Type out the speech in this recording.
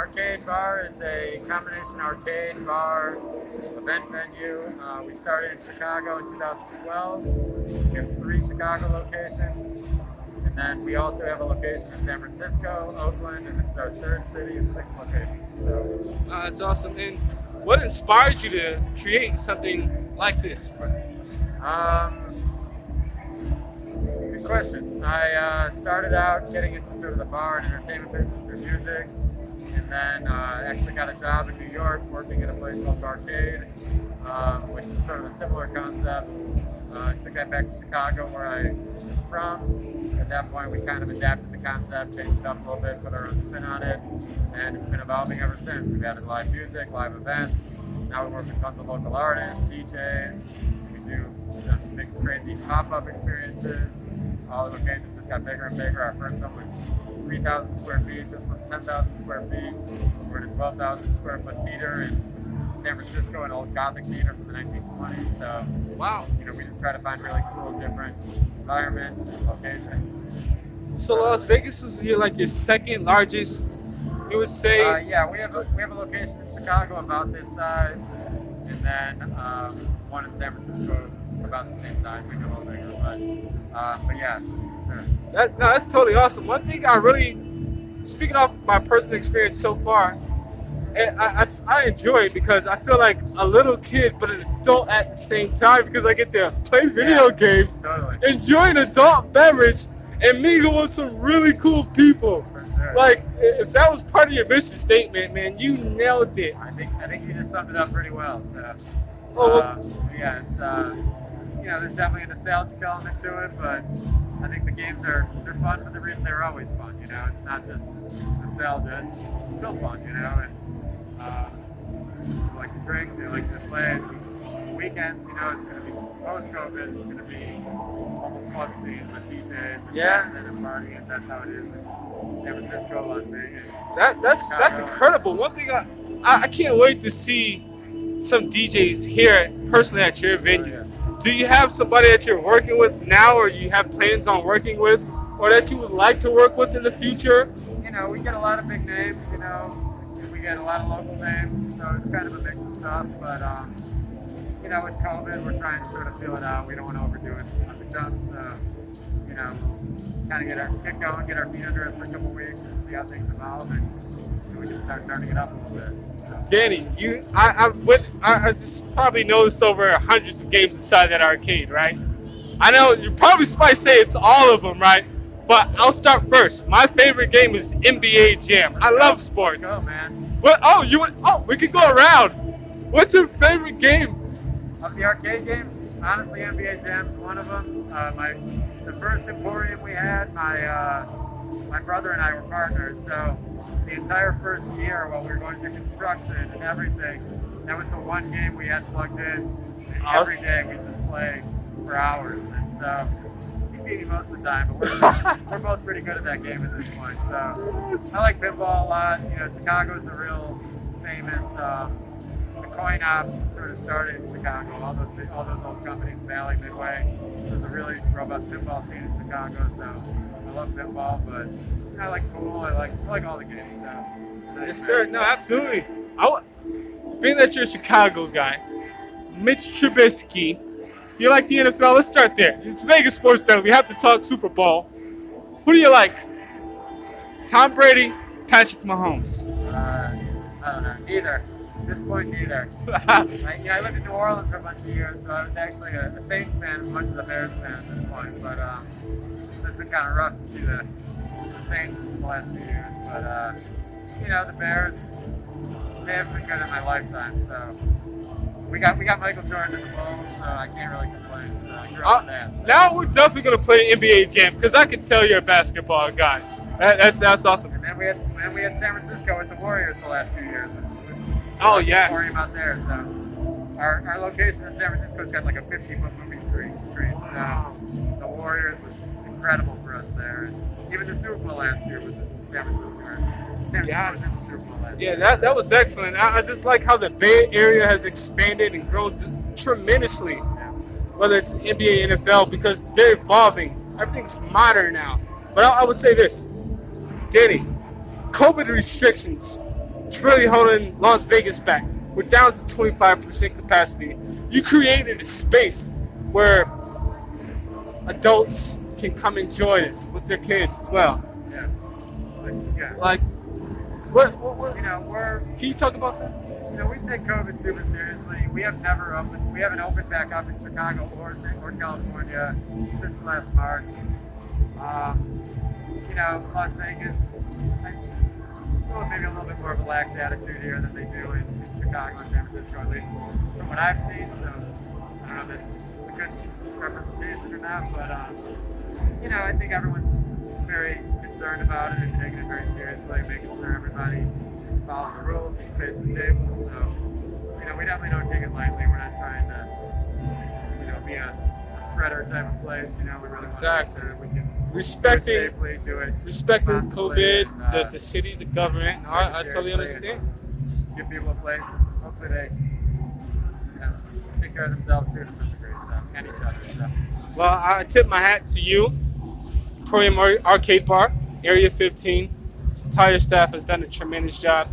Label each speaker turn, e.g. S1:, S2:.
S1: Arcade Bar is a combination arcade bar event venue. We started in Chicago in 2012. We have 3 Chicago locations. And then we also have a location in San Francisco, Oakland, and this is our 3rd city and 6th location. So
S2: That's awesome. And what inspired you to create something like this?
S1: Good question. I started out getting into sort of the bar and entertainment business through music, and then actually got a job in New York working at a place called Barcade, which is sort of a similar concept. Took that back to Chicago, where I'm from. At that point, we kind of adapted the concept, changed it up a little bit, put our own spin on it, and it's been evolving ever since. We've added live music, live events. Now we work with tons of local artists, DJs. We do big, crazy pop-up experiences. All the locations just got bigger and bigger. Our first one was 3,000 square feet. This one's 10,000 square feet. We're in a 12,000 square foot theater in San Francisco, an old Gothic theater from the 1920s. So,
S2: Wow.
S1: we just try to find really cool, different environments and locations.
S2: So Las Vegas is your second largest, you would say?
S1: Yeah, we have a location in Chicago about this size, and then one in San Francisco about the same size, maybe a little bigger. But yeah, sure.
S2: That's totally awesome. One thing I really, speaking off my personal experience so far, I enjoy it because I feel like a little kid but an adult at the same time because I get to play video games,
S1: Totally.
S2: enjoy an adult beverage, and mingle with some really cool people.
S1: For sure.
S2: Like, if that was part of your mission statement, man, you nailed it.
S1: I think you just summed it up pretty well. So, yeah, it's there's definitely a nostalgic element to it, but I think the games they're fun for the reason they were always fun. It's not just nostalgia; it's still fun. And we like to drink, we like to play. Weekends, it's going to be post-COVID. It's going to be almost club scene with DJs and dancing and partying. And that's how it is in San Francisco, Las Vegas.
S2: That's incredible. One thing I can't wait to see some DJs here personally at your venue. Do you have somebody that you're working with now, or you have plans on working with, or that you would like to work with in the future?
S1: We get a lot of big names. We get a lot of local names, so it's kind of a mix of stuff. But with COVID, we're trying to sort of feel it out. We don't want to overdo it on the jump, so kind of get going, get our feet under us for a couple weeks, and see how things evolve, and we can start turning it up a little bit.
S2: Danny, I just probably noticed over hundreds of games inside that arcade, right? I know you probably might say it's all of them, right? But I'll start first. My favorite game is NBA Jam. I love sports.
S1: Let's go, man.
S2: What? We can go around. What's your favorite game?
S1: Of the arcade games, honestly, NBA Jam's one of them. The first Emporium we had, my brother and I were partners, so the entire first year while we were going through construction and everything, that was the one game we had plugged in. And every day we just play for hours, and so he beat me most of the time, but we're both pretty good at that game at this point. So I like pinball a lot. Chicago's a real famous. The coin op sort of started in Chicago. All those old companies, Valley, Midway. So there's a really robust pinball scene in Chicago. So I love pinball, but I like pool. I like all the games. So
S2: Yes, sir. No, absolutely. Being that you're a Chicago guy, Mitch Trubisky. Do you like the NFL? Let's start there. It's Vegas Sports Day. We have to talk Super Bowl. Who do you like? Tom Brady, Patrick Mahomes.
S1: I don't know. Neither. At this point, neither. I lived in New Orleans for a bunch of years, so I was actually a Saints fan as much as a Bears fan at this point. But so it's been kind of rough to see the Saints the last few years. But the Bears, they haven't been good in my lifetime. So we got Michael Jordan in the Bulls, so I can't really complain. So I grew up with that. So.
S2: Now we're definitely gonna play NBA Jam because I can tell you're a basketball guy. That's awesome.
S1: And then we had San Francisco with the Warriors the last few years.
S2: Oh yes.
S1: Emporium out there, so our location in San Francisco's got like a 50-foot movie screen. So the Warriors was incredible for us there. And even the Super Bowl last year was in San Francisco. San Francisco was in the Super Bowl last year.
S2: Yeah, that was excellent. I just like how the Bay Area has expanded and grown tremendously. Whether it's NBA, NFL, because they're evolving. Everything's modern now. But I would say this, Danny, COVID restrictions. It's really holding Las Vegas back. We're down to 25% capacity. You created a space where adults can come enjoy this with their kids as well.
S1: Yeah. Yeah.
S2: Like, what
S1: You know, we're
S2: can you talk about that?
S1: you know, we take COVID super seriously. We haven't opened back up in Chicago or California since last March. You know, Las Vegas, maybe a little bit more of a lax attitude here than they do in Chicago and San Francisco, at least from what I've seen. So I don't know if that's a good representation or not, but you know, I think everyone's very concerned about it and taking it very seriously, making sure everybody follows the rules, keeps space at the table. So, you know, we definitely don't take it lightly. We're not trying to, you know, be a spreader type of place. You know, we really
S2: Exactly.
S1: want to make sure we can
S2: Respecting
S1: do it safely, do it
S2: respecting
S1: responsibly,
S2: COVID,
S1: and,
S2: the city, the government.
S1: take it
S2: I totally
S1: seriously
S2: understand.
S1: and give people a place, and hopefully they, you know, take care of themselves too to some degree, so, and each other. So.
S2: Well, I tip my hat to you, Emporium Arcade Bar, Area 15. Its entire staff has done a tremendous job.